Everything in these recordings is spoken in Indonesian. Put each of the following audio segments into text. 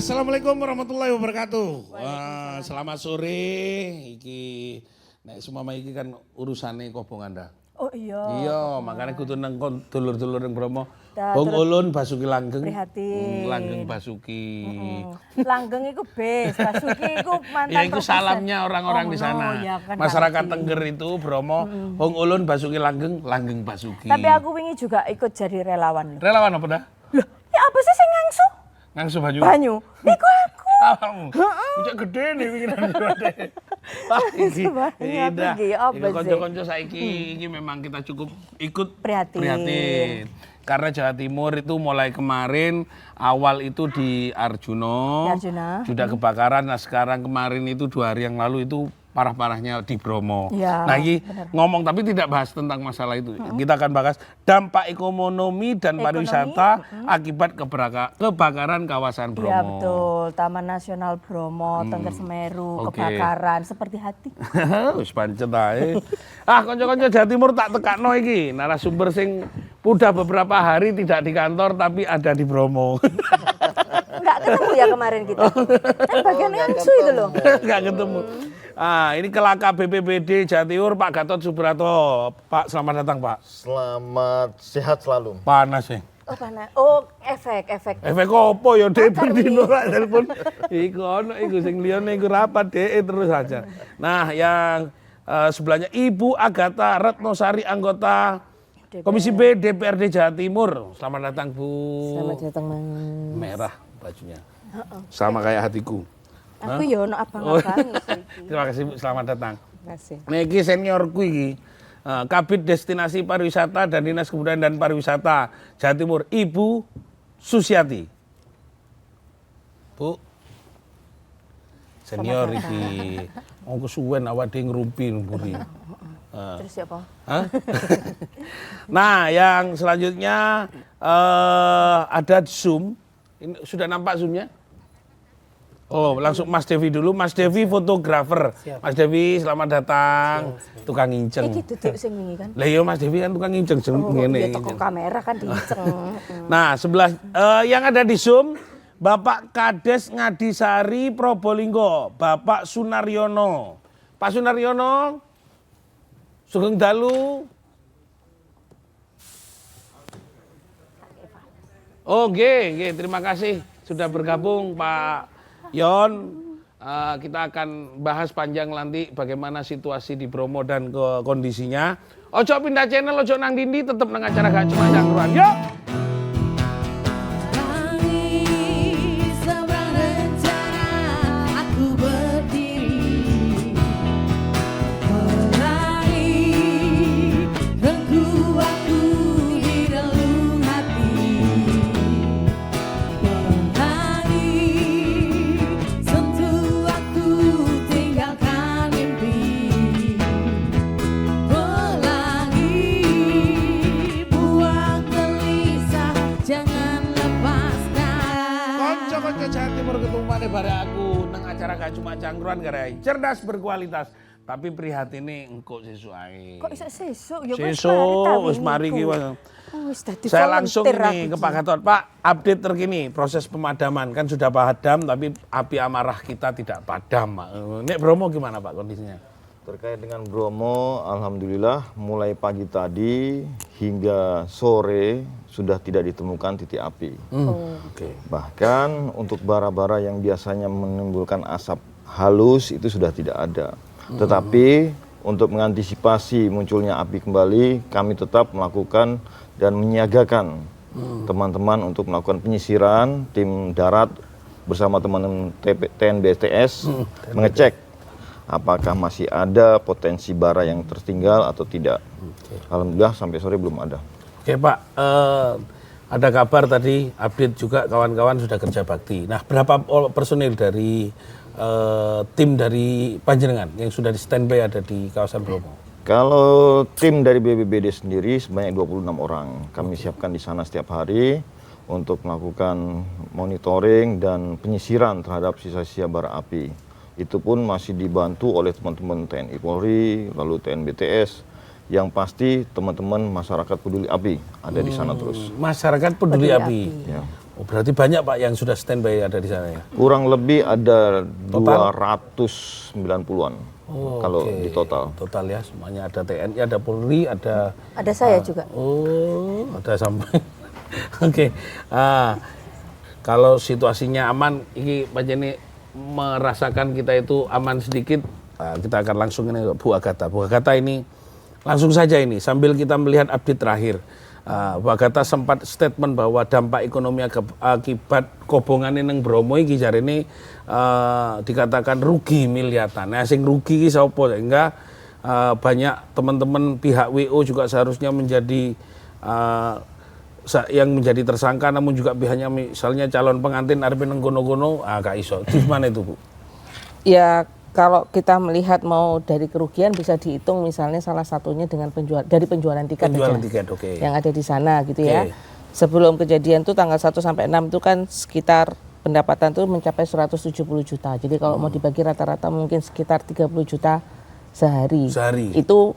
Assalamualaikum warahmatullahi wabarakatuh. Selamat sore. Iki nek semama iki kan urusane Kobong Anda. Oh iya. Iya, makanya kudu nang dulur-dulur ning Bromo. Bong Ulun Basuki Langgeng. Prihatin. Langgeng Basuki. Langgeng iku bes, Basuki iku mantan. Ya itu salamnya orang-orang di sana. Ya, kan Masyarakat Tengger itu Bromo, Bong Ulun Basuki Langgeng, Langgeng Basuki. Tapi aku wingi juga ikut jadi relawan. Relawan apa dah? Loh, ya apa sih sing ngangsu? Ngangsu banyu. Banyu. Iku aku. Ucap gede nih pikiran gue. Wah, ini konco-konco saiki ini memang kita cukup ikut prihatin. Karena Jawa Timur itu mulai kemarin awal itu di Arjuna. Sudah kebakaran. Nah sekarang kemarin itu 2 hari yang lalu itu parah-parahnya di Bromo. Ya, nah ini ngomong tapi tidak bahas tentang masalah itu. Kita akan bahas dampak ekonomi dan pariwisata akibat kebakaran kawasan Bromo. Iya betul, Taman Nasional Bromo, Tengger Semeru, kebakaran seperti hati. Wis pancet ae. Kanca-kanca Jawa Timur tak tekakno iki, narasumber sing udah beberapa hari tidak di kantor tapi ada di Bromo. Enggak ketemu ya kemarin kita. Kan bagian ngangsu itu loh. Enggak ketemu. Ini Kelaka BPBD Jawa Timur Pak Gatot Subroto. Pak, selamat datang Pak. Selamat sehat selalu. Panas ya. Oh panas. Oh efek. Efek apa ya dhek bendino rak telepon. Iku ono iku sing liyane iku rapat dhek terus saja. Nah, yang sebelahnya Ibu Agatha Retnosari anggota Komisi B DPRD Jawa Timur. Selamat datang Bu. Selamat datang Mang. Merah bajunya. Sama kayak hatiku. Aku ya ono abang-abang iki. Terima kasih Bu, selamat datang. Terima kasih. Niki seniorku iki. Kabid Destinasi Pariwisata dan Dinas Kebudayaan dan Pariwisata Jawa Timur, Ibu Susiati. Bu. Senior iki. Mau kesuwen awak dhewe ngrumpi mburi. Terus siapa? Nah, yang selanjutnya ada Zoom. Ini sudah nampak Zoom-nya? Oh, langsung Mas Devi dulu. Mas Devi fotografer. Mas Devi selamat datang. Tukang nginceng. Iki duduk sing wingi kan. Lah iya Mas Devi kan tukang nginceng ngene. Iya toko kamera kan diinceng. Nah, sebelah yang ada di Zoom Bapak Kades Ngadisari Probolinggo, Bapak Sunaryono. Pak Sunaryono, sugeng dalu. Oh, nggih, terima kasih sudah bergabung Pak Yon. Kita akan bahas panjang nanti bagaimana situasi di Bromo dan kondisinya. Ojo pindah channel, ojo nang dindi, tetap nang acara Gak Cuma Cangkruan. Yuk! Bare aku nang acara Gak Cuma Cangkruan garai cerdas berkualitas tapi prihatin ini engkau sesuk ae. Kok iso sesuk? Ya wis mari iki. Saya langsung nih ke Pak Gatot. Pak, update terkini proses pemadaman kan sudah padam tapi api amarah kita tidak padam. Nek Bromo gimana Pak kondisinya? Terkait dengan Bromo, alhamdulillah mulai pagi tadi hingga sore sudah tidak ditemukan titik api. Bahkan untuk bara-bara yang biasanya menimbulkan asap halus itu sudah tidak ada. Tetapi untuk mengantisipasi munculnya api kembali, kami tetap melakukan dan menyiagakan teman-teman untuk melakukan penyisiran, tim darat bersama teman-teman TNBSTS mengecek apakah masih ada potensi bara yang tertinggal atau tidak. Alhamdulillah sampai sore belum ada. Oke Pak, ada kabar tadi update juga kawan-kawan sudah kerja bakti. Nah berapa personil dari tim dari Panjenengan yang sudah di standby ada di kawasan Bromo? Kalau tim dari BPBD sendiri sebanyak 26 orang. Kami siapkan di sana setiap hari untuk melakukan monitoring dan penyisiran terhadap sisa-sisa bara api. Itu pun masih dibantu oleh teman-teman TNI Polri, lalu TNBTS, yang pasti teman-teman masyarakat peduli api ada di sana terus. Masyarakat peduli api. Ya. Oh, berarti banyak Pak yang sudah standby ada di sana ya? Kurang lebih ada 290-an kalau di total. Total ya, semuanya ada TNI, ada Polri, ada... Ada saya juga. Oh, ada sampai... Oke. Kalau situasinya aman, ini Pak Jenny merasakan kita itu aman sedikit, kita akan langsung ini Bu Agatha. Bu Agatha ini langsung saja ini sambil kita melihat update terakhir. Bu Agatha sempat statement bahwa dampak ekonomi akibat kobongan nang Bromo iki jarene dikatakan rugi miliaran. Nah, sing rugi iki sapa? Sehingga banyak teman-teman pihak WO juga seharusnya menjadi yang menjadi tersangka, namun juga pihaknya misalnya calon pengantin arep nang kono-kono gak iso. Gimana itu, Bu? Ya, kalau kita melihat mau dari kerugian bisa dihitung misalnya salah satunya dengan dari penjualan tiket yang ada di sana gitu ya. Sebelum kejadian tuh tanggal 1 sampai 6 itu kan sekitar pendapatan tuh mencapai 170 juta. Jadi kalau mau dibagi rata-rata mungkin sekitar 30 juta sehari. Itu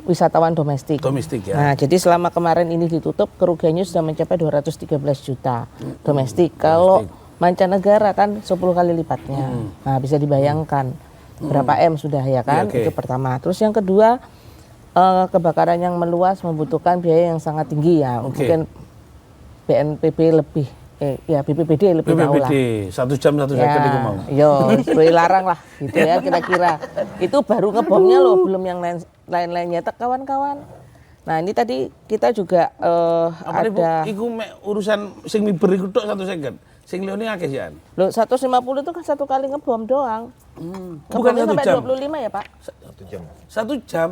wisatawan domestik. Ya. Nah, jadi selama kemarin ini ditutup kerugiannya sudah mencapai 213 juta domestik. Kalau mancanegara kan 10 kali lipatnya. Nah, bisa dibayangkan berapa M sudah ya kan? Itu pertama. Terus yang kedua, kebakaran yang meluas membutuhkan biaya yang sangat tinggi ya. Mungkin BNPB lebih BPBD lebih tahu lah. 1 jam 1 second itu mau. Yo, larang lah gitu ya kira-kira. Itu baru ngebomnya loh, belum yang lain-lainnya kawan-kawan. Nah, ini tadi kita juga ada iku urusan sing miber iku tok 1 second. Sing liyane akeh sian. Loh, 150 itu kan satu kali ngebom doang. Bukan 1 sampai jam. 25 ya, Pak? 1 jam. 1 jam.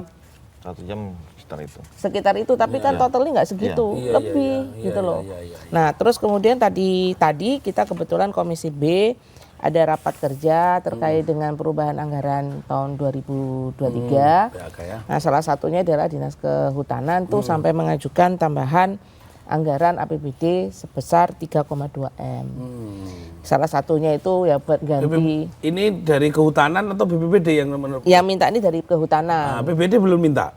1 jam sekitar itu. Sekitar itu, tapi kan totalnya nggak segitu, lebih gitu loh. Nah, terus kemudian tadi kita kebetulan Komisi B ada rapat kerja terkait dengan perubahan anggaran tahun 2023. Nah, salah satunya adalah Dinas Kehutanan tuh sampai mengajukan tambahan anggaran APBD sebesar 3,2 M. Salah satunya itu ya buat ganti. Ini dari Kehutanan atau BPBD yang menurut? Yang minta ini dari Kehutanan. BPBD belum minta.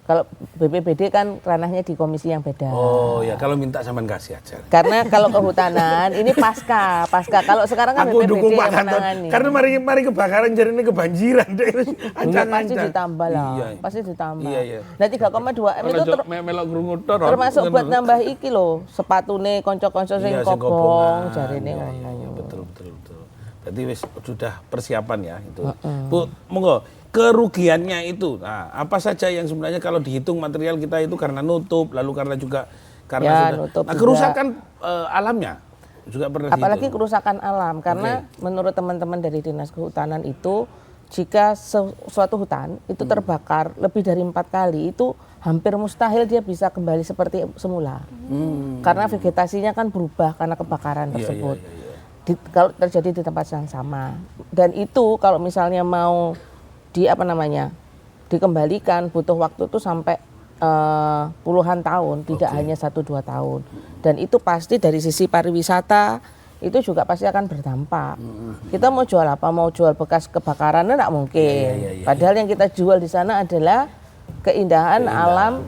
Kalau BPBD kan ranahnya di komisi yang beda. Oh ya, kalau minta sampean kasih aja. Karena kalau Kehutanan ini pasca. Kalau sekarang kan aku BPBD dukung Pak yang Kanton. menangani. Karena mari kebakaran jarine kebanjiran deh. Pasti ditambah lah. Pasti ditambah. Nah, 3,2 M itu melok grungu tor. Termasuk buat nambah iki loh, sepatune konco-konco sing kobong jarine ngono. Betul. Berarti wis sudah persiapan ya itu. Bu, monggo kerugiannya itu, nah, apa saja yang sebenarnya kalau dihitung material kita itu karena nutup, lalu karena juga karena sudah, nah, kerusakan alamnya juga pernah dihitung. Apalagi kerusakan alam, karena menurut teman-teman dari Dinas Kehutanan itu, jika suatu hutan itu terbakar lebih dari 4 kali, itu hampir mustahil dia bisa kembali seperti semula. Karena vegetasinya kan berubah karena kebakaran tersebut. Kalau terjadi di tempat yang sama. Dan itu kalau misalnya mau dikembalikan butuh waktu itu sampai puluhan tahun, tidak hanya 1-2 tahun. Dan itu pasti dari sisi pariwisata itu juga pasti akan berdampak. Kita mau jual apa? Mau jual bekas kebakaran enggak mungkin. Padahal yang kita jual di sana adalah keindahan alam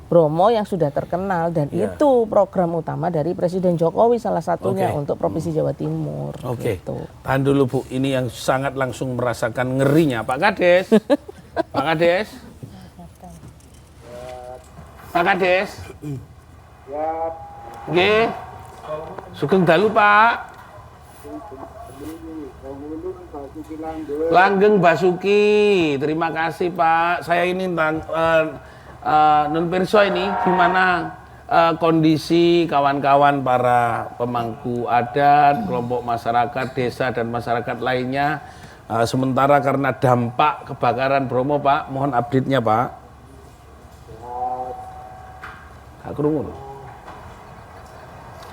Bromo yang sudah terkenal, dan itu program utama dari Presiden Jokowi salah satunya untuk Provinsi Jawa Timur. Gitu. Tahan dulu Bu, ini yang sangat langsung merasakan ngerinya Pak Kades. Pak Kades. Pak Kades. Nggih. Sugeng dalu Pak. Langgeng Basuki. Terima kasih Pak. Saya ini Nun Pirso ini gimana kondisi kawan-kawan para pemangku adat, kelompok masyarakat desa dan masyarakat lainnya sementara karena dampak kebakaran Bromo Pak, mohon update-nya Pak.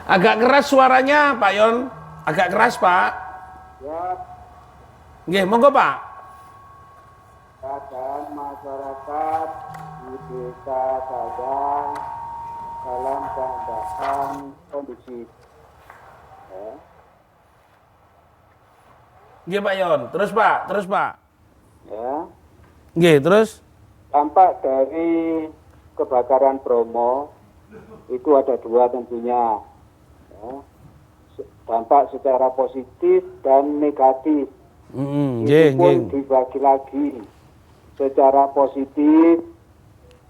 Agak keras suaranya Pak Yon, agak keras Pak. Nggih, monggo Pak. Keadaan masyarakat di desa saya dalam keadaan kondisi Nggih Pak Yon, terus Pak. ya. Nggih, terus Dampak dari kebakaran Bromo itu ada 2 tentunya. dampak secara positif dan negatif. Itu pun dibagi lagi. Secara positif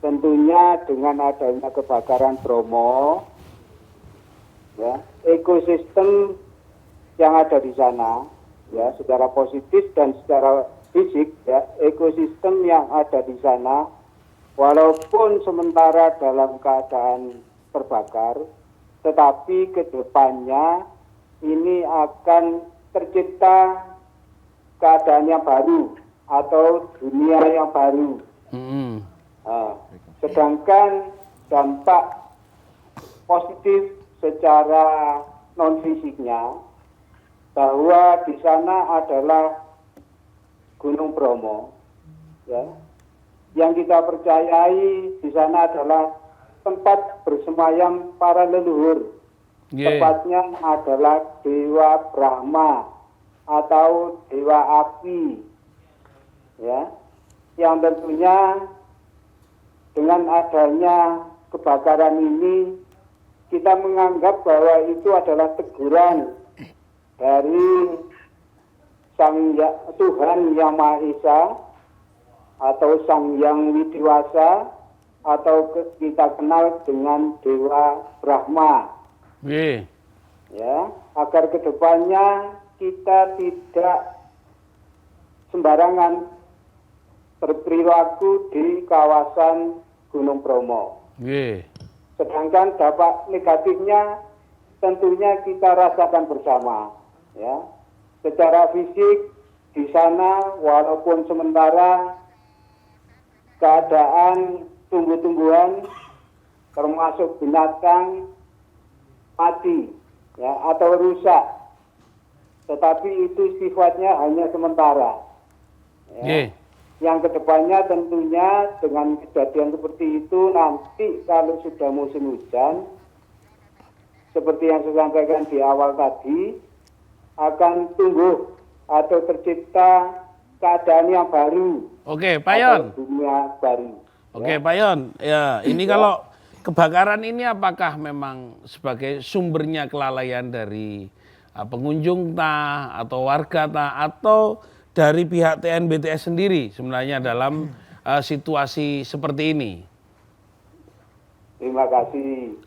tentunya dengan adanya kebakaran Bromo, ya, ekosistem yang ada di sana, ya, secara positif dan secara fisik, ya, ekosistem yang ada di sana, walaupun sementara dalam keadaan terbakar, tetapi ke depannya ini akan tercipta keadaan yang baru atau dunia yang baru. Sedangkan dampak positif secara non fisiknya bahwa di sana adalah Gunung Bromo, ya, yang kita percayai di sana adalah tempat bersemayam para leluhur. Tepatnya adalah Dewa Brahma atau Dewa Api, ya, yang tentunya dengan adanya kebakaran ini kita menganggap bahwa itu adalah teguran dari Tuhan Yang Maha Esa atau Sang Yang Widiwasa atau kita kenal dengan Dewa Brahma. Ya, agar kedepannya kita tidak sembarangan berperilaku di kawasan Gunung Bromo. Sedangkan dampak negatifnya tentunya kita rasakan bersama, ya. Secara fisik di sana walaupun sementara keadaan tumbuh-tumbuhan termasuk binatang mati, ya, atau rusak, tetapi itu sifatnya hanya sementara, ya. Yang kedepannya tentunya dengan kejadian seperti itu nanti kalau sudah musim hujan seperti yang saya sampaikan di awal tadi akan tumbuh atau tercipta keadaan yang baru. Oke, Pak Yon. Dunia baru. Oke, Pak Yon. Ya, ini kalau kebakaran ini apakah memang sebagai sumbernya kelalaian dari pengunjung atau warga atau dari pihak TNBTS sendiri sebenarnya dalam situasi seperti ini? Terima kasih.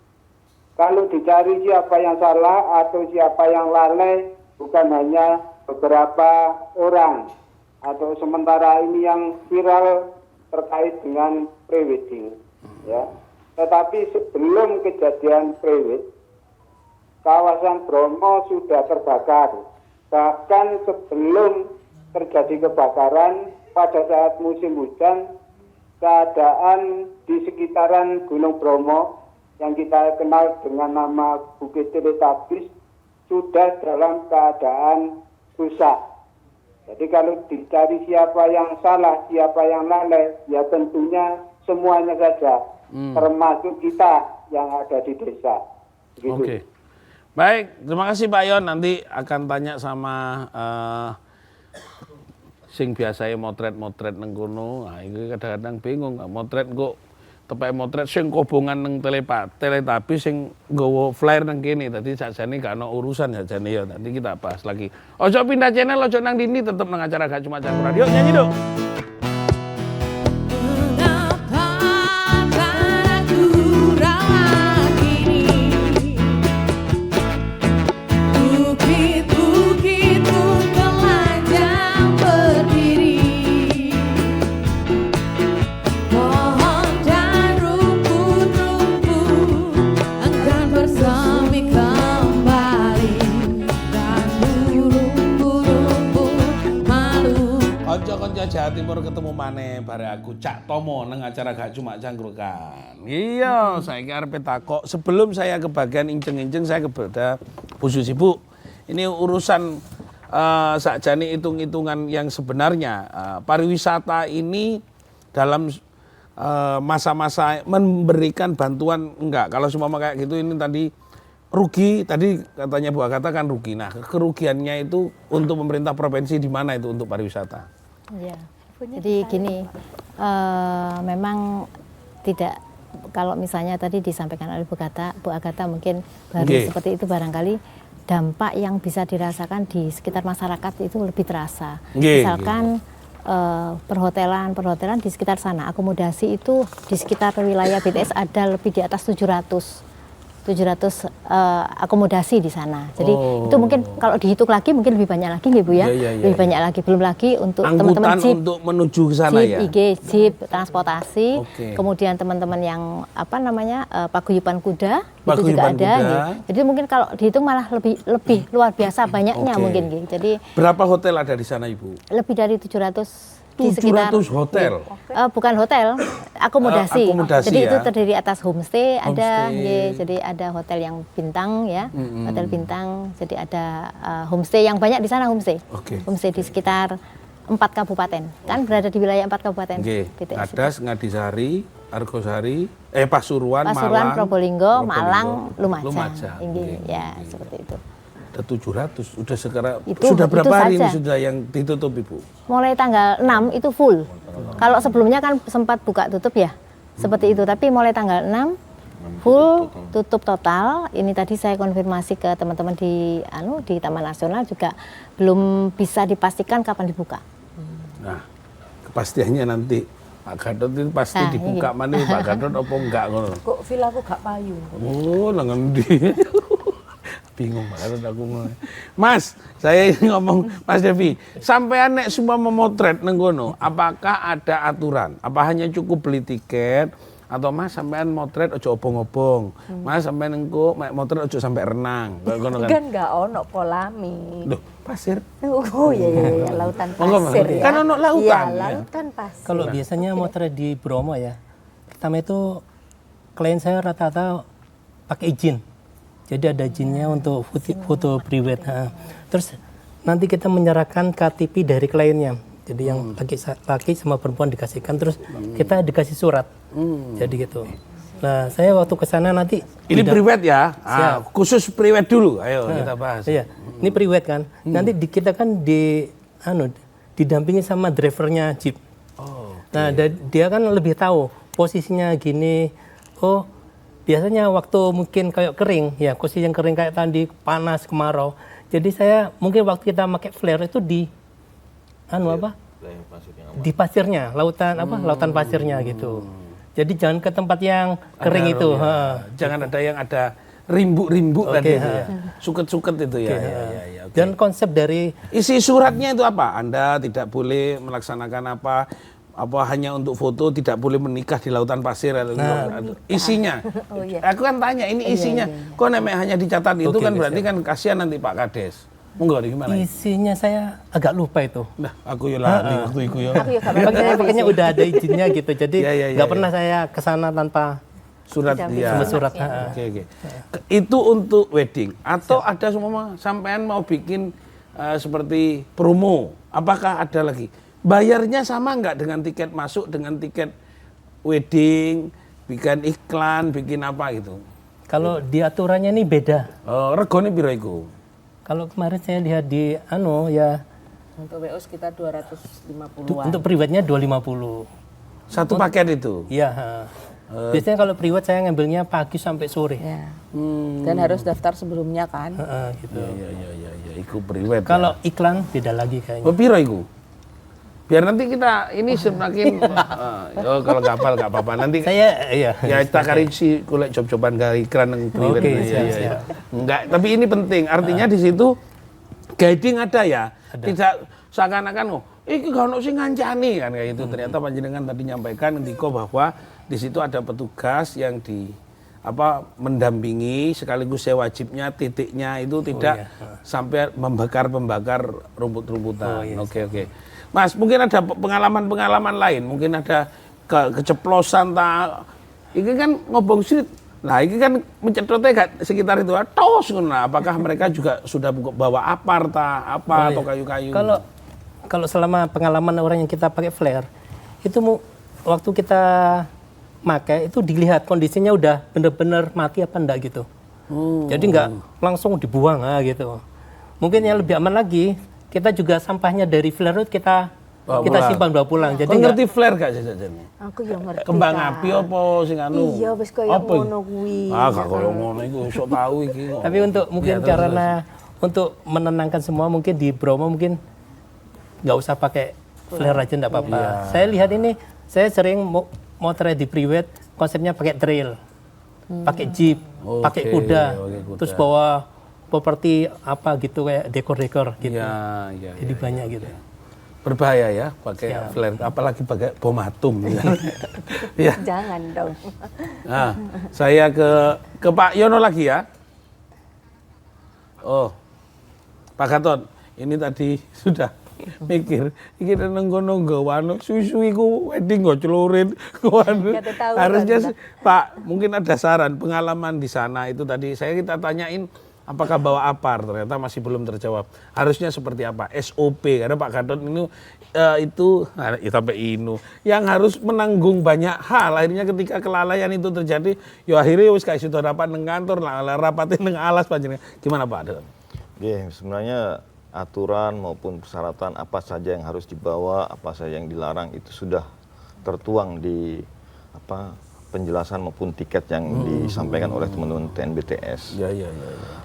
Kalau dicari siapa yang salah atau siapa yang lalai, bukan hanya beberapa orang atau sementara ini yang viral terkait dengan prewedding, ya. Tetapi sebelum kejadian prewed, kawasan Bromo sudah terbakar. Bahkan sebelum terjadi kebakaran pada saat musim hujan, keadaan di sekitaran Gunung Bromo yang kita kenal dengan nama Bukit Teletabis sudah dalam keadaan rusak. Jadi kalau dicari siapa yang salah, siapa yang lalai, ya tentunya semuanya saja, termasuk kita yang ada di desa. Gitu. Oke. Baik, terima kasih Pak Yon. Nanti akan tanya sama sing biasanya motret-motret neng kono. Nah, ini kadang-kadang bingung, motret kok tepak motret sing kobongan neng teletapi sing nggawa flare neng kene. Tadi sakjane gak ono urusan sakjane ya. Nanti kita bahas lagi. Ojo pindah channel, ojo nang dini, tetep nang acara Gak Cuma Canggur Radio. Nyanyi dong. Jawa Timur ketemu maneh bare aku Cak Tomo nang acara Gak Cuma Cangkrukan. Iya, saiki arep takok sebelum saya ke bagian inceng-inceng saya kepada Bu Susi. Bu, ini urusan sakjane hitung-hitungan yang sebenarnya pariwisata ini dalam masa-masa memberikan bantuan enggak? Kalau semua kayak gitu ini tadi rugi, tadi katanya Bu Agatha kan rugi. Nah, kerugiannya itu untuk pemerintah provinsi di mana itu untuk pariwisata? Ya, jadi gini, memang tidak kalau misalnya tadi disampaikan oleh Bu Agatha mungkin baru seperti itu barangkali dampak yang bisa dirasakan di sekitar masyarakat itu lebih terasa. Misalkan perhotelan di sekitar sana, akomodasi itu di sekitar wilayah BTS ada lebih di atas 700 akomodasi di sana. Jadi itu mungkin kalau dihitung lagi mungkin lebih banyak lagi nggih Bu ya. Lebih banyak lagi, belum lagi untuk teman-teman jeep untuk menuju ke sana ya. Jeep transportasi. Kemudian teman-teman yang apa namanya paguyuban kuda itu juga ada. Jadi mungkin kalau dihitung malah lebih luar biasa banyaknya mungkin nggih. Jadi berapa hotel ada di sana Ibu? lebih dari 700 di 700 sekitar hotel. Bukan hotel, akomodasi. Jadi ya? itu terdiri atas homestay ada, jadi ada hotel yang bintang ya, hotel bintang. Jadi ada homestay yang banyak di sana homestay. Homestay di sekitar 4 kabupaten, kan berada di wilayah 4 kabupaten. BTS. Adas, Ngadisari, Argosari, Pasuruan, Malang, Probolinggo, Malang, Lumajang. Ya seperti itu. Ada 700, udah sekarang sudah berapa hari ini sudah yang ditutup Ibu? Mulai tanggal 6 itu full. Kalau sebelumnya kan sempat buka tutup ya, seperti itu. Tapi mulai tanggal 6 full tutup total. Ini tadi saya konfirmasi ke teman-teman di Taman Nasional juga belum bisa dipastikan kapan dibuka. Nah, kepastiannya nanti Pak Gatot itu pasti dibuka mana Pak Gatot apa enggak ngono. Kok vilaku gak payu? Oh, nang endi? Bingung banget aku ngomong. Mas, saya ini ngomong Mas Devi, sampean nek semua memotret nang kono, apakah ada aturan? Apa hanya cukup beli tiket atau Mas sampean motret ojo obong-obong? Mas sampean engko motret ojo sampai renang. Ngono kan. Kan enggak ono polami. Loh, pasir. Oh iya, lautan pasir. Ya. Kan ono lautan. Iya, lautan pasir. Kalau biasanya motret di Bromo ya, pertama itu klien saya rata-rata pakai izin. Jadi ada izinnya untuk foto private. Terus nanti kita menyerahkan KTP dari kliennya. Jadi yang laki sama perempuan dikasihkan, terus kita dikasih surat. Jadi gitu. Nah, saya waktu ke sana nanti ini private ya. Khusus private dulu. Ayo kita bahas. Iya. Ini private kan. Nanti kita kan didampingi sama drivernya jeep. Nah, dia kan lebih tahu posisinya gini. Biasanya waktu mungkin kayak kering, ya posisi yang kering kayak tadi panas kemarau. Jadi saya mungkin waktu kita pakai flare itu di di pasirnya, lautan pasirnya gitu. Jadi jangan ke tempat yang kering itu. Jangan ada yang ada rimbu-rimbu tadi itu ya. Suket-suket itu ya. Dan konsep dari isi suratnya itu apa? Anda tidak boleh melaksanakan apa hanya untuk foto, tidak boleh menikah di lautan pasir atau isinya. Aku kan tanya ini isinya. Kok namanya hanya dicatat itu kan berarti kan kasihan nanti Pak Kades. Monggo gimana? Isinya saya agak lupa itu. Nah, aku ya lali waktu itu ya. Makanya udah ada izinnya gitu. Jadi nggak pernah saya ke sana tanpa surat dia. Surat. Oke. Itu untuk wedding atau ada semua sampean mau bikin seperti promo? Apakah ada lagi? Bayarnya sama nggak dengan tiket masuk, dengan tiket wedding, bikin iklan, bikin apa gitu? Kalau di aturannya ini beda. Regone piro iku? Kalau kemarin saya lihat di ya untuk WO sekitar 250-an. Untuk private-nya 250. Satu paket itu? Iya. Biasanya kalau private saya ngambilnya pagi sampai sore. Ya. Dan harus daftar sebelumnya kan? Gitu. Iya, iku private. Kalau iklan beda lagi kayaknya. Piro iku? Biar nanti kita ini semakin kalau kapal nggak apa-apa nanti saya ya kita karisi kulek job-joban dari iklan yang private. Iya. Enggak, tapi ini penting. Artinya di situ guiding ada ya. Tidak seakan-akan iki gak ono sing ngancani kan kayak itu. Ternyata panjenengan tadi nyampaikan ngendika bahwa di situ ada petugas yang mendampingi sekaligus saya wajibnya titiknya itu tidak sampai membakar rumput-rumputan. Oke. Mas, mungkin ada pengalaman-pengalaman lain, mungkin ada keceplosan ini kan ngobong street. Nah, ini kan mencetotnya sekitar itu. Tos, apakah mereka juga sudah bawa apar atau kayu-kayu? Kalau selama pengalaman orang yang kita pakai flare, itu waktu kita pakai itu dilihat kondisinya udah benar-benar mati apa enggak gitu. Jadi nggak langsung dibuang gitu. Mungkin yang lebih aman lagi, kita juga sampahnya dari flare kita kita simpan bawa pulang. Jadi kau ngerti flare gak jajan? Aku yang ngerti. Kembang Kak. api apa sing anu? Iya, wis kaya ngono kuwi. Gak kaya ngono iku sok tahu iki. tapi untuk mungkin karena untuk menenangkan semua mungkin di Bromo mungkin nggak usah pakai flare aja nggak apa-apa. Saya lihat ini, saya sering motret di private, konsepnya pakai trail, pakai jeep, pakai kuda, terus bawa properti apa gitu kayak dekor-dekor gitu. Iya. Jadi banyak gitu. Berbahaya ya pakai flare, apalagi pakai bom atom. Ya. Jangan dong. Nah, saya ke Pak Yono lagi ya. Oh, Pak Gatot, ini tadi sudah mikir, iki nenggo-nenggo wano susu iku wedding go celurit wano. Harusnya Pak, mungkin ada saran pengalaman di sana itu tadi kita tanyain apakah bawa apar, ternyata masih belum terjawab. Harusnya seperti apa? SOP, karena Pak Gatot ini sampai yang harus menanggung banyak hal. Akhirnya ketika kelalaian itu terjadi, ya akhirnya wis kayak sudah rapat nang kantor, rapatin nang alas panjenengan. Gimana Pak? Oke, sebenarnya aturan maupun persyaratan apa saja yang harus dibawa, apa saja yang dilarang itu sudah tertuang di penjelasan maupun tiket yang disampaikan oleh teman-teman TNBTS.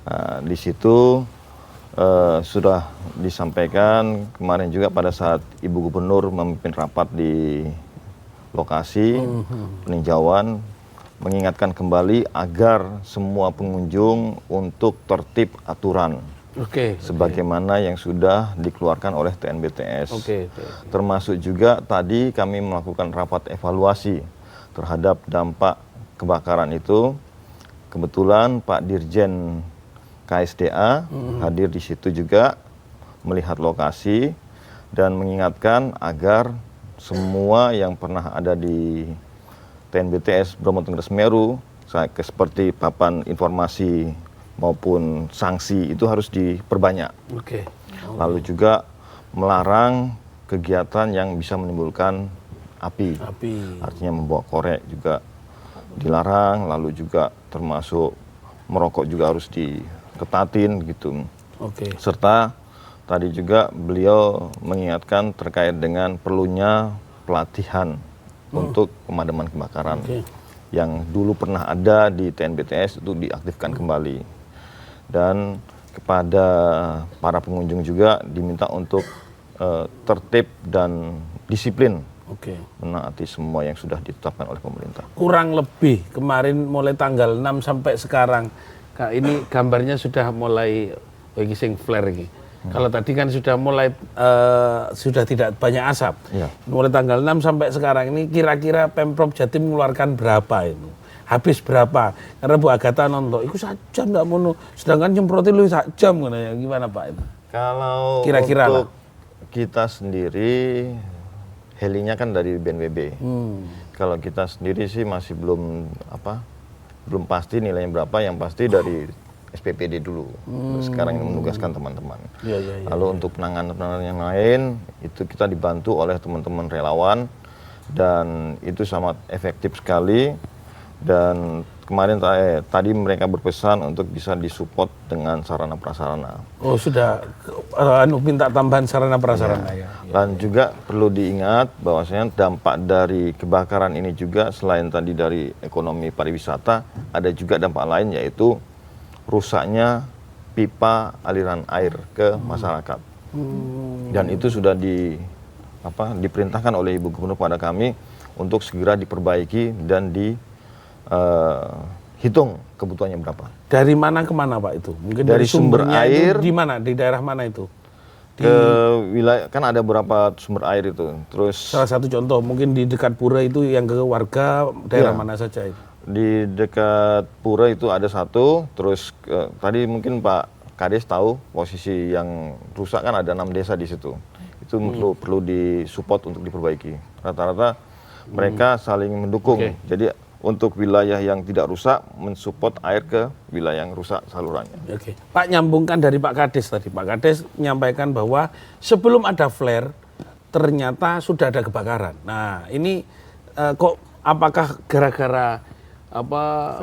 Nah, di situ sudah disampaikan kemarin juga pada saat Ibu Gubernur memimpin rapat di lokasi peninjauan, mengingatkan kembali agar semua pengunjung untuk tertib aturan. Sebagaimana yang sudah dikeluarkan oleh TNBTS. Termasuk juga tadi kami melakukan rapat evaluasi terhadap dampak kebakaran itu. Kebetulan Pak Dirjen KSDA hadir di situ juga melihat lokasi dan mengingatkan agar semua yang pernah ada di TNBTS Bromo Tengger Semeru seperti papan informasi maupun sanksi itu harus diperbanyak. Lalu juga melarang kegiatan yang bisa menimbulkan api. Artinya membawa korek juga dilarang, lalu juga termasuk merokok juga harus diketatin gitu. Serta tadi juga beliau mengingatkan terkait dengan perlunya pelatihan untuk pemadaman kebakaran yang dulu pernah ada di TNBTS itu diaktifkan kembali. Dan kepada para pengunjung juga diminta untuk tertib dan disiplin menaati semua yang sudah ditetapkan oleh pemerintah. Kurang lebih kemarin mulai tanggal 6 sampai sekarang, ini gambarnya sudah mulai sing flare ini. Kalau tadi kan sudah mulai sudah tidak banyak asap. Mulai tanggal 6 sampai sekarang ini kira-kira Pemprov Jatim mengeluarkan berapa itu? Habis berapa? Karena Bu Agatha nonton, itu 1 jam nggak mau, sedangkan nyemprotin lu 1 jam, gimana Pak itu? Kalau kira-kira untuk kita sendiri, helinya kan dari BNPB. Kalau kita sendiri sih masih belum pasti nilainya berapa, yang pasti dari SPPD dulu. Sekarang ini menugaskan teman-teman. Lalu untuk penanganan yang lain, itu kita dibantu oleh teman-teman relawan, dan itu sangat efektif sekali. Dan kemarin tadi mereka berpesan untuk bisa disupport dengan sarana prasarana. Oh sudah minta tambahan sarana prasarana ya. Dan juga perlu diingat bahwasanya dampak dari kebakaran ini juga selain tadi dari ekonomi pariwisata, ada juga dampak lain yaitu rusaknya pipa aliran air ke masyarakat. Dan itu sudah diperintahkan oleh Ibu Gubernur pada kami untuk segera diperbaiki dan hitung kebutuhannya berapa. Dari mana ke mana Pak itu? Mungkin dari sumber air. Di mana? Di daerah mana itu? Ke wilayah, kan ada beberapa sumber air itu. Terus salah satu contoh mungkin di dekat Pura itu yang ke warga daerah mana saja itu? Di dekat Pura itu ada satu. Terus tadi mungkin Pak Kades tahu posisi yang rusak kan ada 6 desa di situ. Itu perlu disupport untuk diperbaiki. Rata-rata mereka saling mendukung. Jadi untuk wilayah yang tidak rusak, mensupport air ke wilayah yang rusak salurannya. Pak, nyambungkan dari Pak Kades tadi. Pak Kades menyampaikan bahwa sebelum ada flare, ternyata sudah ada kebakaran. Nah, ini kok apakah gara-gara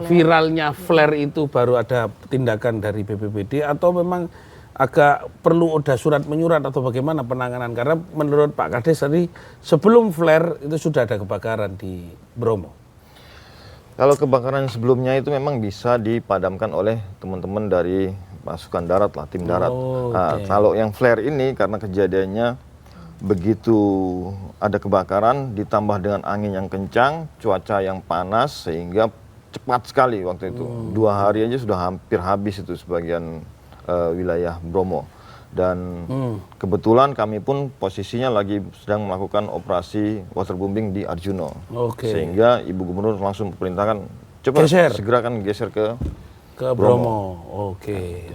viralnya flare itu baru ada tindakan dari BPBD, atau memang agak perlu ada surat menyurat atau bagaimana penanganan? Karena menurut Pak Kades tadi sebelum flare itu sudah ada kebakaran di Bromo. Kalau kebakaran sebelumnya itu memang bisa dipadamkan oleh teman-teman dari pasukan darat lah, tim darat. Nah, kalau yang flare ini karena kejadiannya begitu ada kebakaran ditambah dengan angin yang kencang, cuaca yang panas sehingga cepat sekali waktu itu. 2 hari aja sudah hampir habis itu sebagian wilayah Bromo. Dan kebetulan kami pun posisinya lagi sedang melakukan operasi waterbombing di Arjuno. Sehingga Ibu Gubernur langsung perintahkan coba segera kan geser ke Bromo. Oke.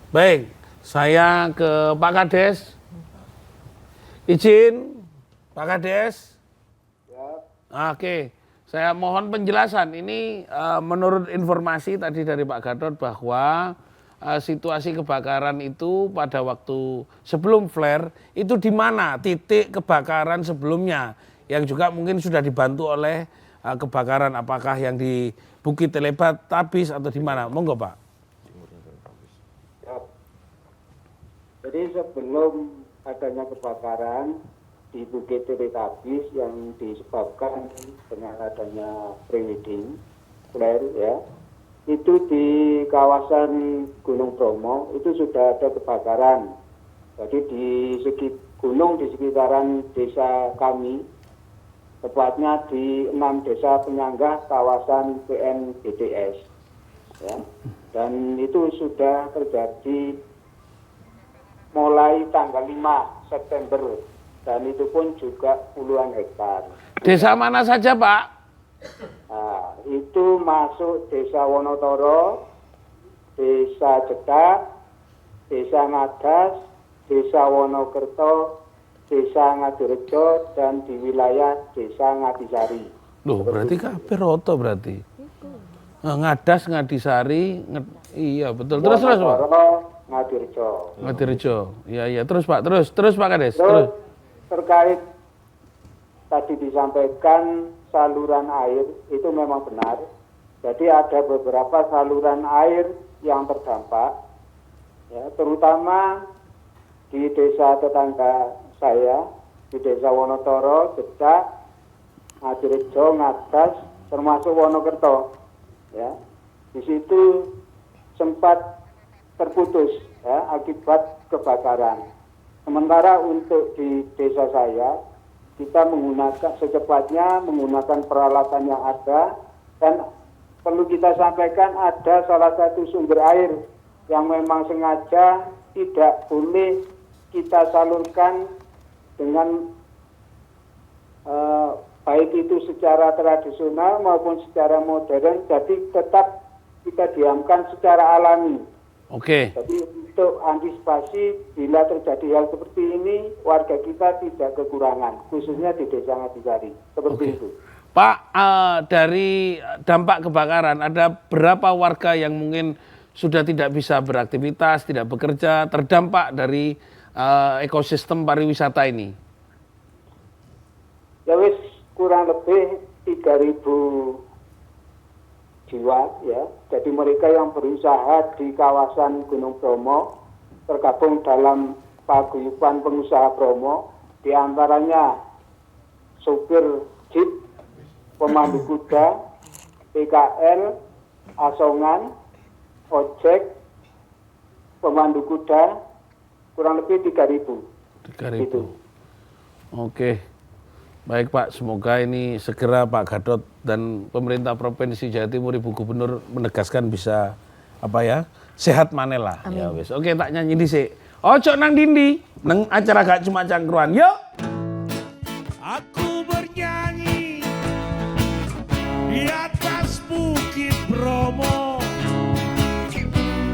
Baik, saya ke Pak Kades. Izin, Pak Kades. Oke, saya mohon penjelasan. Ini menurut informasi tadi dari Pak Gatot bahwa situasi kebakaran itu pada waktu sebelum flare itu di mana titik kebakaran sebelumnya yang juga mungkin sudah dibantu oleh kebakaran, apakah yang di Bukit Teletabis atau di mana? Monggo Pak. Jadi sebelum adanya kebakaran di Bukit Teletabis yang disebabkan dengan adanya prewedding flare ya, itu di kawasan Gunung Bromo itu sudah ada kebakaran. Jadi di segi gunung di sekitaran desa kami, tepatnya di 6 desa penyangga kawasan PNBDS ya. Dan itu sudah terjadi mulai tanggal 5 September dan itu pun juga puluhan hektar. Desa mana saja Pak? Nah, itu masuk Desa Wonotoro, Desa Jedak, Desa Ngadas, Desa Wonokerto, Desa Ngadirejo, dan di wilayah Desa Ngadisari. Loh, berarti kabeh roto berarti. Ngadas, Ngadisari, iya betul. Terus Pak. Ngadirejo. Iya. Terus Pak, terus Pak Kades. Terus terkait tadi disampaikan saluran air itu memang benar. Jadi ada beberapa saluran air yang terdampak, ya, terutama di desa tetangga saya, di Desa Wonotoro, Jedak, Ngadirejo, Ngadas, termasuk Wonokerto. Ya, di situ sempat terputus ya, akibat kebakaran. Sementara untuk di desa saya, kita secepatnya menggunakan peralatan yang ada, dan perlu kita sampaikan ada salah satu sumber air yang memang sengaja tidak boleh kita salurkan dengan baik itu secara tradisional maupun secara modern, jadi tetap kita diamkan secara alami. Jadi untuk antisipasi bila terjadi hal seperti ini, warga kita tidak kekurangan, khususnya di Desa Ngadisari. Seperti itu. Pak, dari dampak kebakaran, ada berapa warga yang mungkin sudah tidak bisa beraktivitas, tidak bekerja, terdampak dari ekosistem pariwisata ini? Ya wis, kurang lebih 3.000 jiwa ya. Jadi mereka yang berusaha di kawasan Gunung Bromo tergabung dalam paguyuban pengusaha Bromo, di antaranya sopir jeep, pemandu kuda, PKL, asongan, ojek, pemandu kuda, kurang lebih 3.000. 3.000. Gitu. Oke. Baik Pak, semoga ini segera Pak Gatot dan pemerintah Provinsi Jawa Timur, Ibu Gubernur menegaskan bisa sehat manela. Ya wis. Oke, tak nyanyi dhisik. Ojo nang dindi, nang acara gak cuma cangkruan. Yuk. Aku bernyanyi di atas Bukit Bromo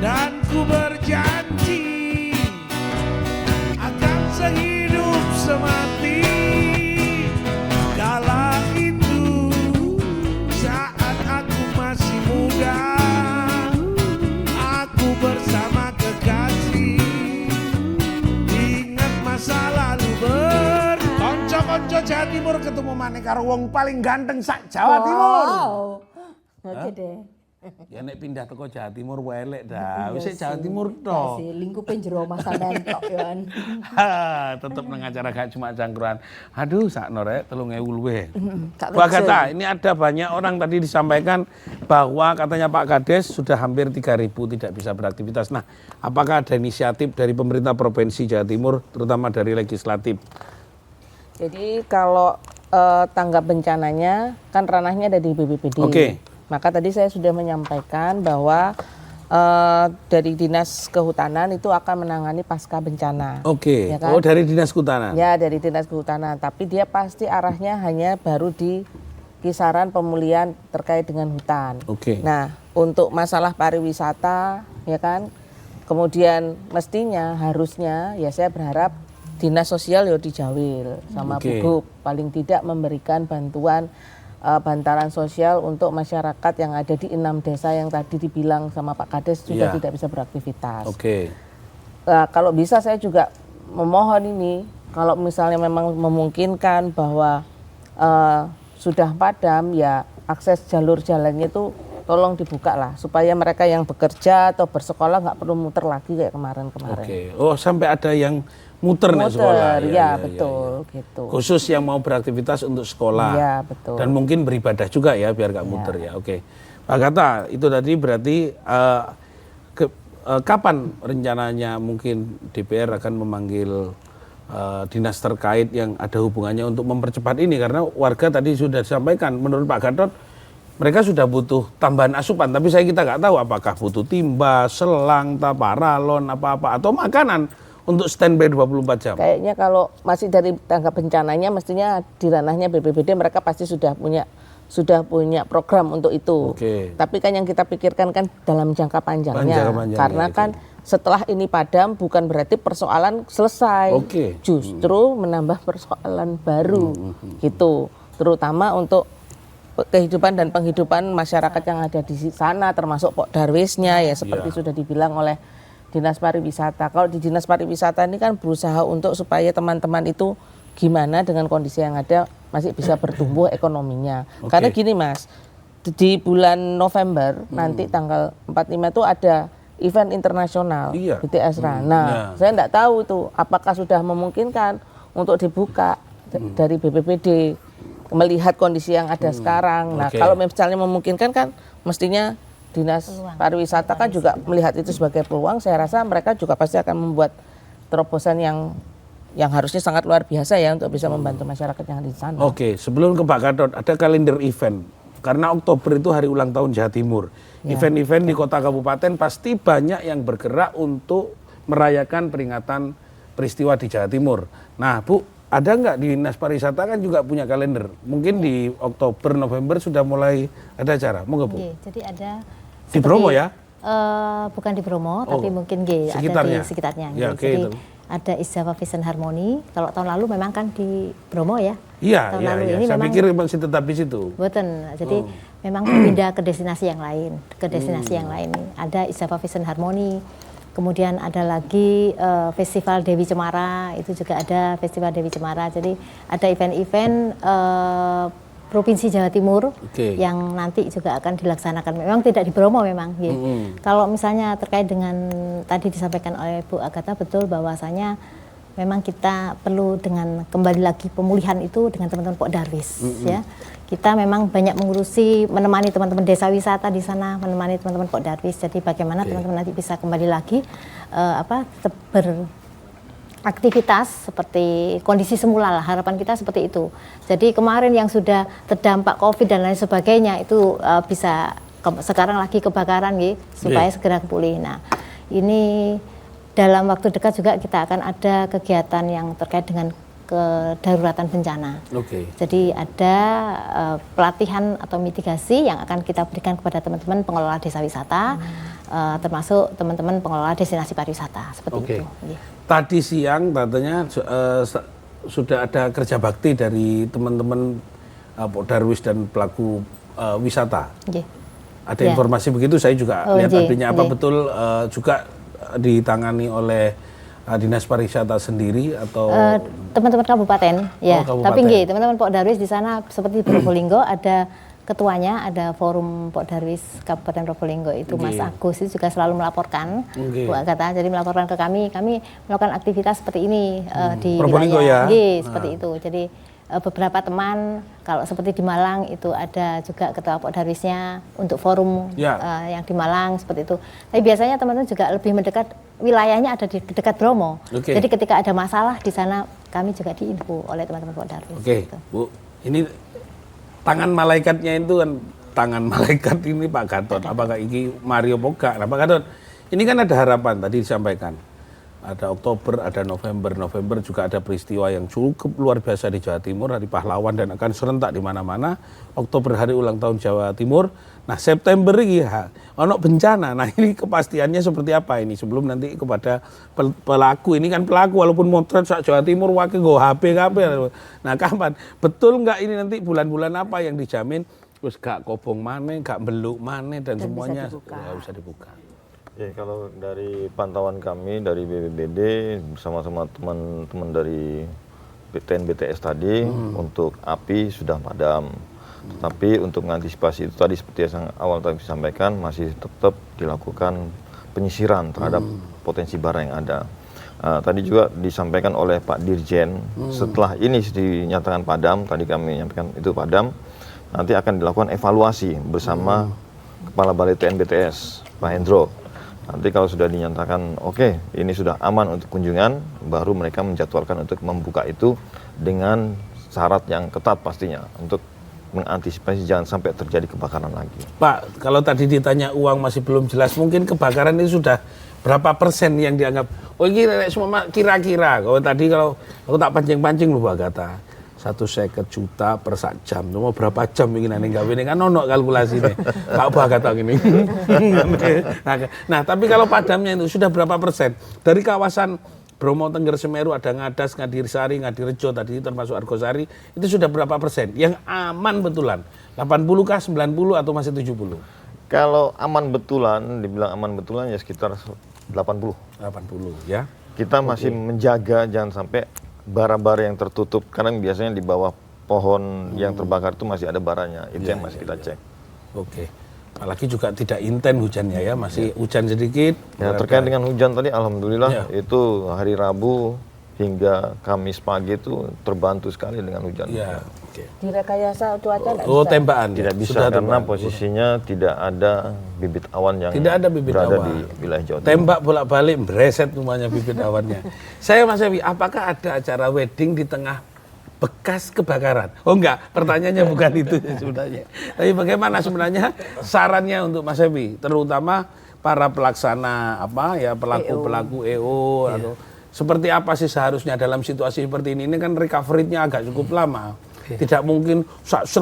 dan ku berjanji akan sehidup semati. Kala itu saat aku masih muda, aku bersama kekasih ingat masa lalu konco-konco Jawa Timur ketemu maneh karo wong paling ganteng sak Jawa Timur. Oke deh. Ya nek pindah teko Jawa Timur welek dah. Wis Jawa Timur tok. Lingkupe jero Mas sampean tok yoan. Tetep nang acara gak cuma cangkruan. Aduh, sakno rek 3.000 luwih. Bu Agatha, ini ada banyak orang tadi disampaikan bahwa katanya Pak Kades sudah hampir 3.000 tidak bisa beraktivitas. Nah, apakah ada inisiatif dari pemerintah Provinsi Jawa Timur, terutama dari legislatif? Jadi kalau tanggap bencananya kan ranahnya ada di BPBD. Oke. Maka tadi saya sudah menyampaikan bahwa dari Dinas Kehutanan itu akan menangani pasca bencana. Oke. Ya kan? Oh, dari Dinas Kehutanan. Ya, dari Dinas Kehutanan. Tapi dia pasti arahnya hanya baru di kisaran pemulihan terkait dengan hutan. Oke. Nah, untuk masalah pariwisata, ya kan, kemudian mestinya harusnya ya saya berharap Dinas Sosial ya dijawil sama Bu Gub paling tidak memberikan bantuan bantalan sosial untuk masyarakat yang ada di 6 desa yang tadi dibilang sama Pak Kades sudah tidak bisa beraktivitas. Oke. Kalau bisa saya juga memohon ini, kalau misalnya memang memungkinkan bahwa sudah padam ya akses jalur jalannya itu tolong dibuka lah supaya mereka yang bekerja atau bersekolah nggak perlu muter lagi kayak kemarin-kemarin. Oke. Oh, sampai ada yang muter nih sekolah. Ya, betul gitu. Khusus yang mau beraktivitas untuk sekolah. Ya, betul. Dan mungkin beribadah juga ya biar nggak muter ya. Oke. Pak Agatha, itu tadi berarti kapan rencananya mungkin DPR akan memanggil dinas terkait yang ada hubungannya untuk mempercepat ini, karena warga tadi sudah disampaikan menurut Pak Gatot mereka sudah butuh tambahan asupan, tapi kita nggak tahu apakah butuh timba, selang, paralon, apa-apa atau makanan untuk standby 24 jam. Kayaknya kalau masih dari tanggap bencananya mestinya di ranahnya BPBD mereka pasti sudah punya program untuk itu. Oke. Tapi kan yang kita pikirkan kan dalam jangka panjangnya. Karena kan setelah ini padam bukan berarti persoalan selesai. Oke. Justru menambah persoalan baru gitu. Terutama untuk kehidupan dan penghidupan masyarakat yang ada di sana termasuk Pok Darwisnya ya seperti sudah dibilang oleh Dinas Pariwisata. Kalau di Dinas Pariwisata ini kan berusaha untuk supaya teman-teman itu gimana dengan kondisi yang ada masih bisa bertumbuh ekonominya. Karena gini Mas, di bulan November nanti tanggal 45 itu ada event internasional BTS Run. Nah, saya enggak tahu itu apakah sudah memungkinkan untuk dibuka dari BPBD melihat kondisi yang ada sekarang. Nah, kalau misalnya memungkinkan kan mestinya Dinas Pariwisata kan juga melihat itu sebagai peluang. Saya rasa mereka juga pasti akan membuat terobosan yang harusnya sangat luar biasa ya untuk bisa membantu masyarakat yang ada di sana. Oke, sebelum ke Pak Gatot, ada kalender event. Karena Oktober itu hari ulang tahun Jawa Timur. Event-event di kota kabupaten pasti banyak yang bergerak untuk merayakan peringatan peristiwa di Jawa Timur. Nah, Bu, ada nggak di Dinas Pariwisata kan juga punya kalender? Mungkin di Oktober, November sudah mulai ada acara. Monggo, Bu. Jadi ada di Bromo ya? Bukan di Bromo, tapi mungkin ada di sekitarnya. Ya, jadi ada Isjawa Vision Harmony. Kalau tahun lalu memang kan di Bromo ya. Iya, iya. Saya pikir masih tetap di situ. Betul. Jadi memang pindah ke destinasi yang lain. Ada Isjawa Vision Harmony. Kemudian ada lagi Festival Dewi Cemara. Itu juga ada Festival Dewi Cemara. Jadi ada event-event Provinsi Jawa Timur yang nanti juga akan dilaksanakan. Memang tidak di Bromo memang. Kalau misalnya terkait dengan tadi disampaikan oleh Bu Agatha, betul bahwasanya memang kita perlu dengan kembali lagi pemulihan itu dengan teman-teman Pok Darwis. Ya. Kita memang banyak mengurusi, menemani teman-teman desa wisata di sana, menemani teman-teman Pok Darwis. Jadi bagaimana teman-teman nanti bisa kembali lagi aktivitas seperti kondisi semula lah, harapan kita seperti itu. Jadi kemarin yang sudah terdampak COVID dan lain sebagainya itu bisa sekarang lagi kebakaran supaya segera pulih. Nah, ini dalam waktu dekat juga kita akan ada kegiatan yang terkait dengan kedaruratan bencana. Jadi ada pelatihan atau mitigasi yang akan kita berikan kepada teman-teman pengelola desa wisata, termasuk teman-teman pengelola destinasi pariwisata seperti itu. Tadi siang katanya sudah ada kerja bakti dari teman-teman Pok Darwis dan pelaku wisata. Ada informasi begitu, saya juga lihat adanya apa betul juga ditangani oleh Dinas Pariwisata sendiri atau teman-teman kabupaten ya. Kabupaten. Tapi teman-teman Pok Darwis di sana seperti di Probolinggo ada ketuanya ada forum Pok Darwis Kabupaten Probolinggo itu Mas Agus itu juga selalu melaporkan Bu Agatha, jadi melaporkan ke kami melakukan aktivitas seperti ini di Probolinggo wilayah seperti itu. Jadi beberapa teman kalau seperti di Malang itu ada juga ketua Pok Darwisnya untuk forum yang di Malang seperti itu. Tapi biasanya teman-teman juga lebih mendekat, wilayahnya ada di dekat Bromo. Jadi ketika ada masalah di sana kami juga diinfo oleh teman-teman Pok Darwis. Gitu. Bu, ini tangan malaikatnya itu kan tangan malaikat ini Pak Gatot. Apakah ini Mario Poga? Nah, Pak Gatot, ini kan ada harapan tadi disampaikan. Ada Oktober, ada November juga ada peristiwa yang cukup luar biasa di Jawa Timur, Hari Pahlawan dan akan serentak di mana-mana. Oktober hari ulang tahun Jawa Timur. Nah, September ini ono bencana. Nah, ini kepastiannya seperti apa ini sebelum nanti kepada pelaku. Ini kan pelaku walaupun motret sak Jawa Timur wakil go HP. Nah, kapan? Betul nggak ini nanti bulan-bulan apa yang dijamin terus gak kobong maneh, gak beluk maneh dan semuanya bisa dibuka. Ya, kalau dari pantauan kami dari BPBD bersama-sama teman-teman dari BTN BTS tadi untuk api sudah padam. Tetapi untuk mengantisipasi itu tadi seperti yang awal tadi disampaikan masih tetap dilakukan penyisiran terhadap potensi bara yang ada. Tadi juga disampaikan oleh Pak Dirjen setelah ini dinyatakan padam, tadi kami menyampaikan itu padam, nanti akan dilakukan evaluasi bersama Kepala Balai TN BTS Pak Hendro. Nanti kalau sudah dinyatakan oke, ini sudah aman untuk kunjungan, baru mereka menjadwalkan untuk membuka itu dengan syarat yang ketat pastinya untuk mengantisipasi jangan sampai terjadi kebakaran lagi. Pak, kalau tadi ditanya uang masih belum jelas, mungkin kebakaran ini sudah berapa persen yang dianggap, oh ini semua kira-kira, kalau aku tak pancing-pancing loh Pak Agatha. 1,50 juta per sak jam, mau berapa jam ingin ane gawe ini kan ono kalkulasi nih, Pak Agatha gini. Nah, tapi kalau padamnya itu sudah berapa persen dari kawasan Bromo, Tengger, Semeru, ada Ngadas, Ngadirsari, Ngadirejo tadi termasuk Argosari, itu sudah berapa persen yang aman betulan? 80 kah, 90 atau masih 70? Kalau aman betulan, dibilang aman betulan ya sekitar 80. 80 ya. Kita masih menjaga jangan sampai bara-bara yang tertutup, karena biasanya di bawah pohon yang terbakar itu masih ada baranya, itu yang masih kita cek. Oke. Apalagi juga tidak intens hujannya ya, masih hujan sedikit. Ya, terkait dengan hujan tadi, alhamdulillah itu hari Rabu hingga Kamis pagi itu terbantu sekali dengan hujan. Ya. Direkayasa cuaca nggak bisa? Tembakan tidak bisa karena posisinya tidak ada bibit awan yang berada di wilayah Jawa Timur. Tembak bolak-balik bereset semuanya bibit awannya. Saya Mas Ewi, apakah ada acara wedding di tengah bekas kebakaran? Oh enggak, pertanyaannya bukan itu sebenarnya. Tapi bagaimana sebenarnya sarannya untuk Mas Ewi, terutama para pelaksana pelaku EO atau seperti apa sih seharusnya dalam situasi seperti ini? Ini kan recovery-nya agak cukup lama. Tidak mungkin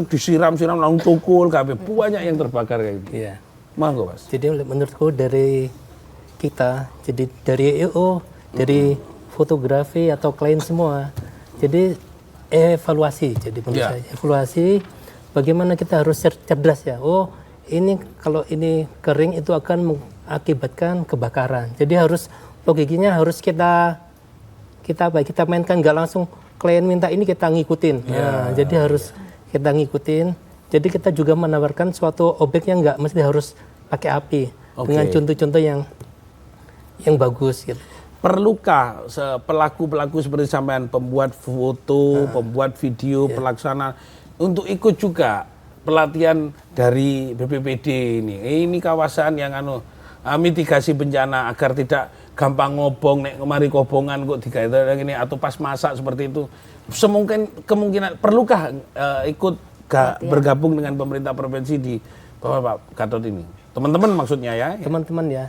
disiram-siram langsung tukul, banyak yang terbakar kayak gitu. Iya. Monggo, Mas. Jadi menurutku dari kita, jadi dari EO, dari fotografi atau klien semua, jadi evaluasi. Jadi menurut saya evaluasi bagaimana kita harus cerdas ya. Oh, ini kalau ini kering itu akan mengakibatkan kebakaran. Jadi harus logikanya harus kita mainkan, nggak langsung klien minta ini kita ngikutin. Jadi harus kita ngikutin. Jadi kita juga menawarkan suatu objek yang nggak mesti harus pakai api dengan contoh-contoh yang bagus gitu. Perlukah pelaku-pelaku seperti sampean, pembuat foto, pembuat video, pelaksana untuk ikut juga pelatihan dari BPBD ini? Ini kawasan yang mitigasi bencana agar tidak gampang ngobong, nek kemari kobongan kok digawe ini atau pas masak seperti itu. Kemungkinan perlukah ikut bergabung dengan pemerintah provinsi di bawah Pak Gatot ini? Teman-teman maksudnya ya? Teman-teman ya.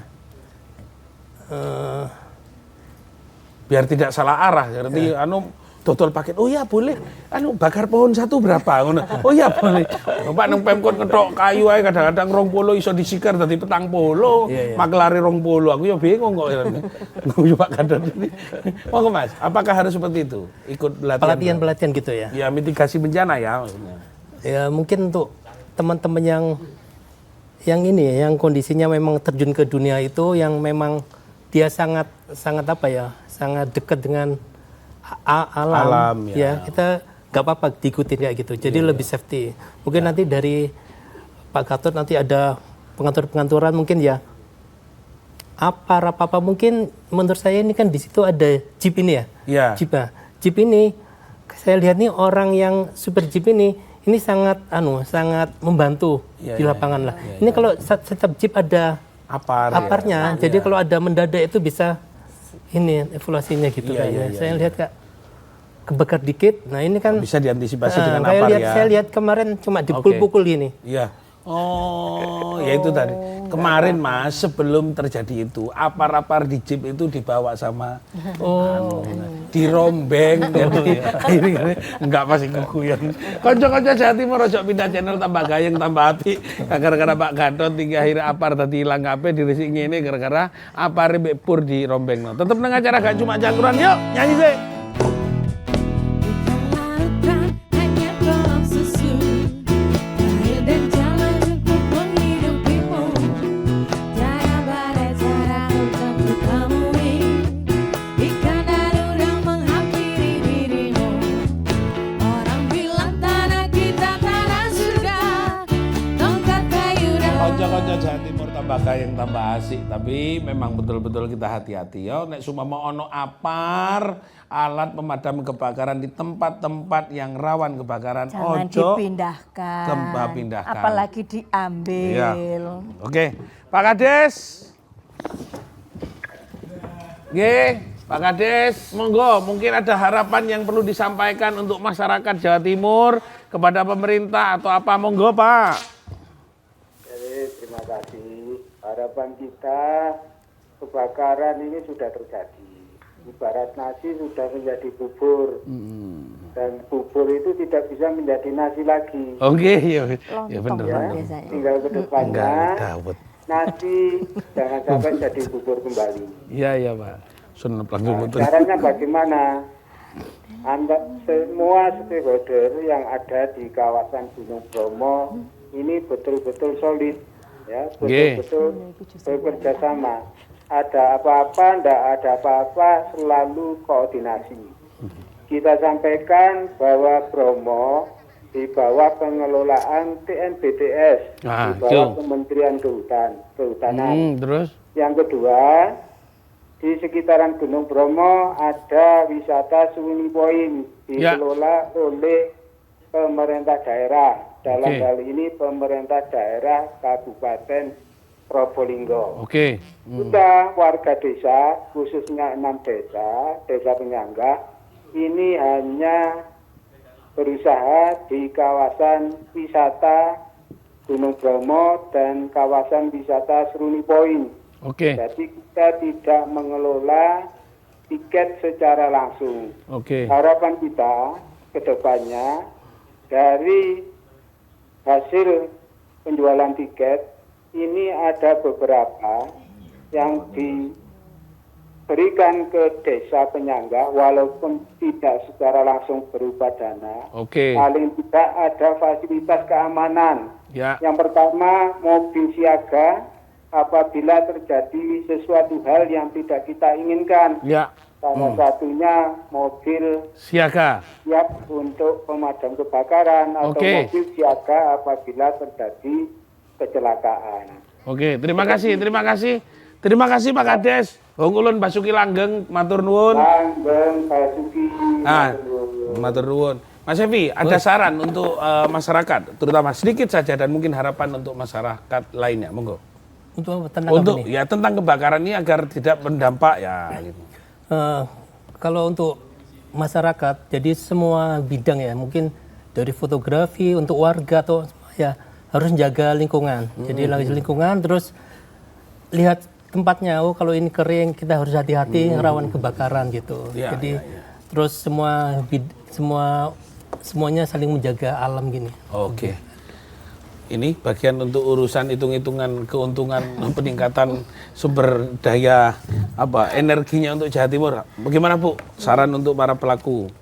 Biar tidak salah arah, jadi dodol paket, oh ya boleh, bakar pohon satu berapa? Oh ya boleh. Pak nang Pemkot ngetok kayu ae kadang-kadang 20 iso disikar dadi 40, maklare 20. Aku ya bingung kok. Pak Gatot ini. Monggo Mas, apakah harus seperti itu? Ikut pelatihan gitu ya? Ya mitigasi bencana ya maksudnya. Ya mungkin untuk teman-teman yang kondisinya memang terjun ke dunia itu, yang memang dia sangat dekat dengan alam ya. Kita nggak apa-apa diikutin kayak gitu, jadi lebih safety. Mungkin nanti dari Pak Gatot nanti ada pengatur-pengaturan mungkin ya. Apa mungkin menurut saya ini kan di situ ada jeep ini ya. Iya. Jeep ini saya lihat nih orang yang super jeep ini sangat sangat membantu di lapangan lah. Ini kalau setiap jeep ada aparnya. Jadi kalau ada mendadak itu bisa ini evaluasinya gitu kayaknya. Saya lihat Kak kebakar dikit. Nah, ini kan bisa diantisipasi dengan apar ya. Saya lihat kemarin cuma dipukul-pukul gini. Iya. Oh, ya itu tadi. Kemarin Mas, sebelum terjadi itu, apar-apar di jeep itu dibawa sama dirombeng. Ini enggak pasti guyon. Konco-konco Jawa Timur ojo pindah channel tambah gayeng tambah api. Gara-gara Pak Gatot tinggi akhirnya apar tadi hilang kabeh dirisik ngene gara-gara apare mbek pur dirombeng. Tetep nang acara gak cuma jangkruan, yuk nyanyi sih. Konco-konco Jawa Timur tambah gayeng tambah asik, tapi memang betul-betul kita hati-hati ya. Nek sumama ono apar, alat pemadam kebakaran di tempat-tempat yang rawan kebakaran, jangan ojo dipindahkan. Apalagi diambil. Iya. Oke, Pak Kades. Nggih, Pak Kades, monggo mungkin ada harapan yang perlu disampaikan untuk masyarakat Jawa Timur kepada pemerintah atau apa, monggo Pak. Terima kasih. Harapan kita kebakaran ini sudah terjadi. Ibarat nasi sudah menjadi bubur. Dan bubur itu tidak bisa menjadi nasi lagi. Oke, ya benar. Ya, tinggal ke depannya nasi jangan sampai jadi bubur kembali. Iya Pak. Caranya bagaimana? Semua stakeholder yang ada di kawasan Gunung Bromo ini betul-betul solid, ya, betul-betul bekerja sama. Ada apa-apa, tidak ada apa-apa, selalu koordinasi. Kita sampaikan bahwa Bromo di bawah pengelolaan TNBTS, di bawah Kementerian Kehutanan. Terus? Yang kedua, di sekitaran Gunung Bromo ada wisata Suwini Point dikelola oleh pemerintah daerah. Dalam hal ini pemerintah daerah Kabupaten Probolinggo. Kita warga desa, khususnya 6 desa penyangga, ini hanya berusaha di kawasan wisata Gunung Bromo dan kawasan wisata Seruni Point. Jadi kita tidak mengelola tiket secara langsung. Harapan kita ke depannya dari hasil penjualan tiket ini ada beberapa yang diberikan ke desa penyangga walaupun tidak secara langsung berupa dana. Paling tidak ada fasilitas keamanan. Yang pertama, mobil siaga apabila terjadi sesuatu hal yang tidak kita inginkan. Salah satunya mobil siaga siap untuk pemadam kebakaran atau mobil siaga apabila terjadi kecelakaan. Terima kasih Pak Kades. Wong ulun Basuki Langgeng matur nuwun. Basuki. Matur nuwun. Mas Evi, ada saran untuk masyarakat, terutama sedikit saja dan mungkin harapan untuk masyarakat lainnya, monggo. Tentang kebakaran ini agar tidak berdampak ya. Kalau untuk masyarakat, jadi semua bidang ya, mungkin dari fotografi untuk warga atau ya harus jaga lingkungan. Jadi lingkungan, terus lihat tempatnya. Kalau ini kering, kita harus hati-hati rawan kebakaran gitu. Terus semuanya saling menjaga alam gini. Ini bagian untuk urusan hitung-hitungan keuntungan peningkatan sumber daya energinya untuk Jawa Timur. Bagaimana Bu saran untuk para pelaku?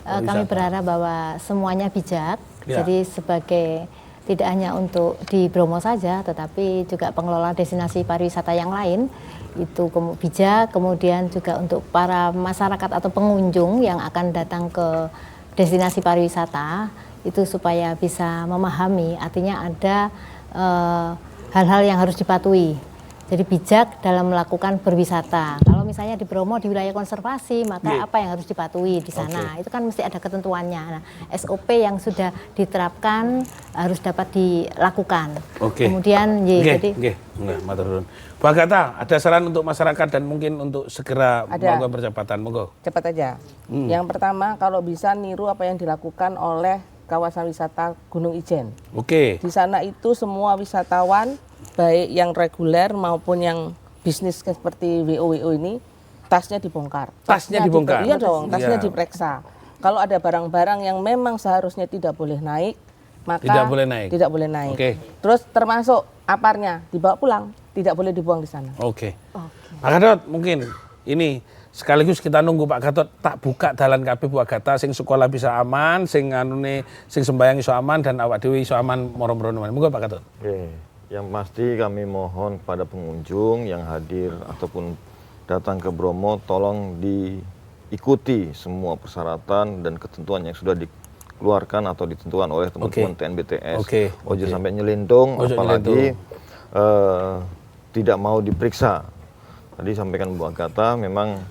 Kami berharap bahwa semuanya bijak. Jadi sebagai tidak hanya untuk di Bromo saja, tetapi juga pengelola destinasi pariwisata yang lain itu bijak. Kemudian juga untuk para masyarakat atau pengunjung yang akan datang ke destinasi pariwisata itu supaya bisa memahami, artinya ada hal-hal yang harus dipatuhi. Jadi bijak dalam melakukan berwisata. Kalau misalnya di Bromo di wilayah konservasi, maka apa yang harus dipatuhi di sana? Itu kan mesti ada ketentuannya. Nah, SOP yang sudah diterapkan harus dapat dilakukan. Kemudian, jadi matur nuwun. Bu Agatha, ada saran untuk masyarakat dan mungkin untuk segera melakukan percepatan, monggo. Cepat aja. Yang pertama, kalau bisa niru apa yang dilakukan oleh kawasan wisata Gunung Ijen. Di sana itu semua wisatawan baik yang reguler maupun yang bisnis seperti WO ini tasnya dibongkar. Tasnya dibongkar? Iya dong, tasnya diperiksa. Kalau ada barang-barang yang memang seharusnya tidak boleh naik, maka tidak boleh naik. Terus termasuk aparnya dibawa pulang, tidak boleh dibuang di sana. Pak Gatot, mungkin ini sekaligus kita nunggu Pak Gatot tak buka dalan kabeh Bu Agatha sing sekolah bisa aman, sing anune sing sembayang iso aman dan awak dhewe iso aman moro-moro. Monggo Pak Gatot. Yang pasti kami mohon pada pengunjung yang hadir ataupun datang ke Bromo, tolong diikuti semua persyaratan dan ketentuan yang sudah dikeluarkan atau ditentukan oleh teman-teman TNBTS. Ojo sampai nyelindung, apalagi tidak mau diperiksa. Tadi sampaikan Bu Agatha, memang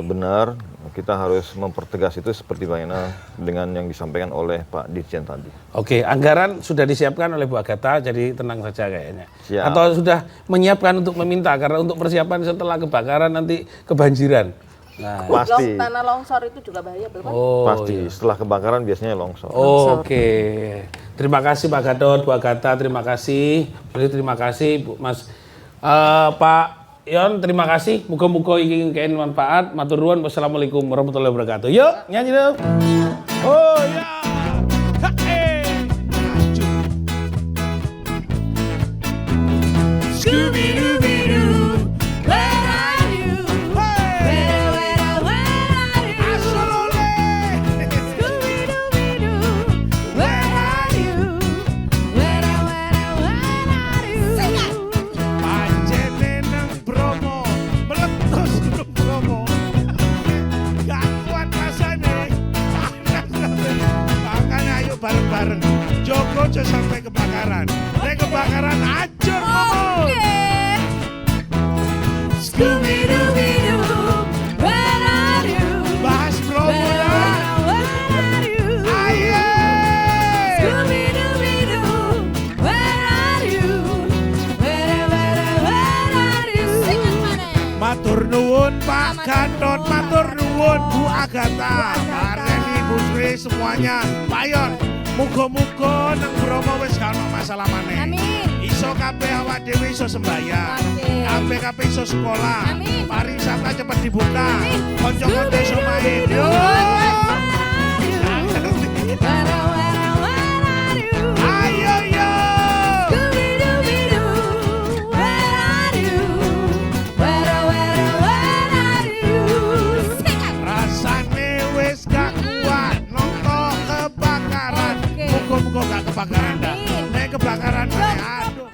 benar kita harus mempertegas itu seperti bagaimana dengan yang disampaikan oleh Pak Dirjen tadi. Anggaran sudah disiapkan oleh Bu Agatha, jadi tenang saja kayaknya. Siap. Atau sudah menyiapkan untuk meminta, karena untuk persiapan setelah kebakaran nanti kebanjiran. Nah, tanah longsor itu juga bahaya, betul? Pasti, setelah kebakaran biasanya longsor. Terima kasih Pak Gatot, Bu Agatha, terima kasih. Terima kasih Bu Mas Pak Yon, terima kasih. Muga-muga iki kain manfaat. Matur nuwun. Wassalamualaikum warahmatullahi wabarakatuh. Yuk, nyanyi dong. Oh ya. Scooby-Dooby-Doo, where are you? Where are you? Asolole. Scooby-Dooby-Doo, where are you? Where are you? Sing it. Pancene nang Bromo, meletus nang Bromo. Gak kuat rasane. Makanya ayo bareng-bareng. Joko aja sampai kebakaran. Kebakaran hancur Bromo. Scooby-Dooby-Doo, where are you? Bahas Bromo ya. Where are you? Ayo. Scooby-Dooby-Doo, where are you? Where are you? Sing it, man. Matur nuwun Pak Gatot, matur nuwun Bu Agatha, Pak Reni, Bu Sri, semuanya. Pak Yon, muga-muga nang Bromo wis gak ono masalah maneh. Amin. Iso kabeh awak dhewe iso sembahyang. Kabeh iso sekolah. Pariwisata cepet dibuka. Kanca-kanca iso main. Yo. Ayo yo. Scooby-Dooby-Doo, where are you? Where are you? Rasane wis gak kuat nonton kebakaran. Muga-muga gak kebakaran dah.